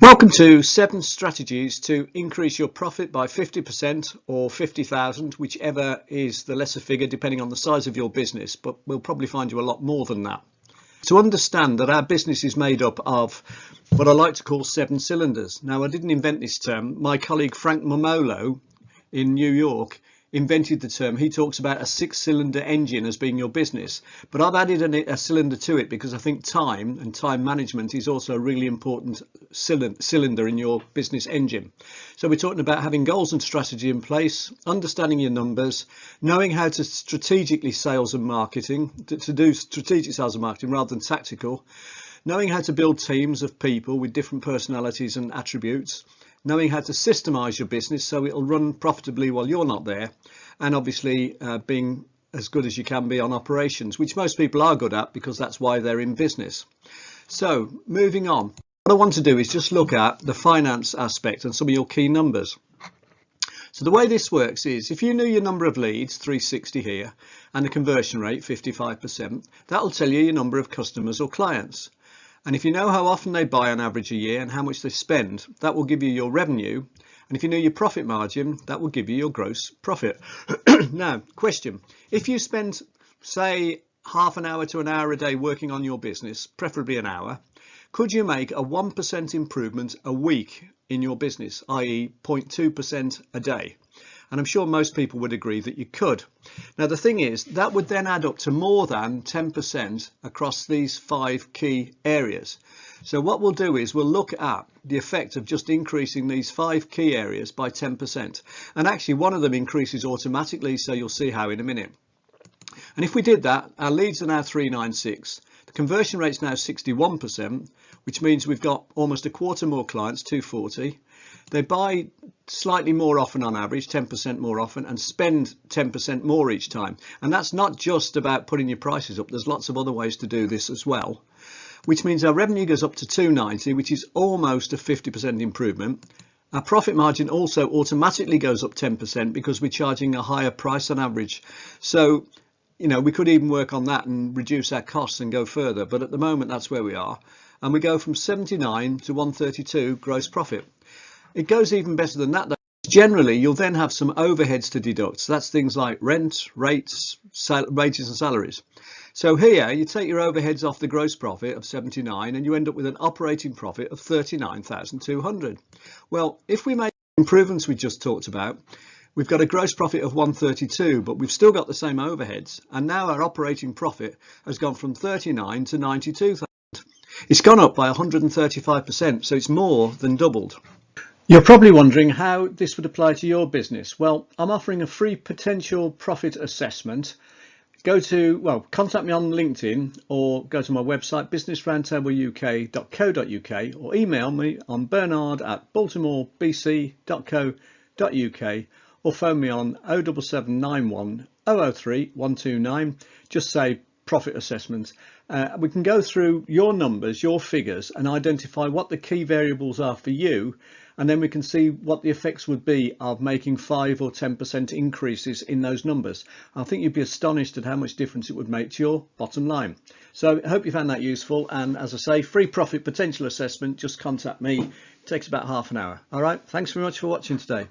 Welcome to 7 strategies to increase your profit by 50% or 50,000, whichever is the lesser figure depending on the size of your business, but we'll probably find you a lot more than that. To understand that our business is made up of what I like to call 7 cylinders. Now, I didn't invent this term. My colleague Frank Momolo in New York invented the term. He talks about a 6-cylinder engine as being your business, but I've added a cylinder to it because I think time and time management is also a really important cylinder in your business engine. So we're talking about having goals and strategy in place, understanding your numbers, knowing how to strategically sales and marketing, to do strategic sales and marketing rather than tactical, knowing how to build teams of people with different personalities and attributes, knowing how to systemize your business so it'll run profitably while you're not there, and obviously being as good as you can be on operations, which most people are good at because that's why they're in business. So moving on, what I want to do is just look at the finance aspect and some of your key numbers. So the way this works is if you knew your number of leads, 360 here, and the conversion rate, 55%, that'll tell you your number of customers or clients. And if you know how often they buy on average a year and how much they spend, that will give you your revenue. And if you know your profit margin, that will give you your gross profit. Now, question, if you spend, say, half an hour to an hour a day working on your business, preferably an hour, could you make a 1% improvement a week in your business, i.e. 0.2% a day? And I'm sure most people would agree that you could. Now, the thing is, that would then add up to more than 10% across these 5 key areas. So what we'll do is we'll look at the effect of just increasing these 5 key areas by 10%. And actually, one of them increases automatically, so you'll see how in a minute. And if we did that, our leads are now 396. The conversion rate is now 61%, which means we've got almost a quarter more clients, 240. They buy slightly more often on average, 10% more often, and spend 10% more each time. And that's not just about putting your prices up. There's lots of other ways to do this as well, which means our revenue goes up to 290, which is almost a 50% improvement. Our profit margin also automatically goes up 10% because we're charging a higher price on average. So, you know, we could even work on that and reduce our costs and go further. But at the moment, that's where we are. And we go from 79 to 132 gross profit. It goes even better than that, though. Generally, you'll then have some overheads to deduct. So that's things like rent, rates, wages and salaries. So here you take your overheads off the gross profit of 79 and you end up with an operating profit of 39,200. Well, if we make the improvements we just talked about, we've got a gross profit of 132, but we've still got the same overheads. And now our operating profit has gone from 39 to 92,000. It's gone up by 135%, so it's more than doubled. You're probably wondering how this would apply to your business. Well, I'm offering a free potential profit assessment. Contact me on LinkedIn or go to my website, businessroundtableuk.co.uk, or email me on bernard@baltimorebc.co.uk, or phone me on 07791 003 129. Just say profit assessment. We can go through your numbers, your figures, and identify what the key variables are for you, and then we can see what the effects would be of making 5 or 10% increases in those numbers. I think you'd be astonished at how much difference it would make to your bottom line. So I hope you found that useful, and as I say, free profit potential assessment, just contact me. It takes about half an hour. All right, thanks very much for watching today.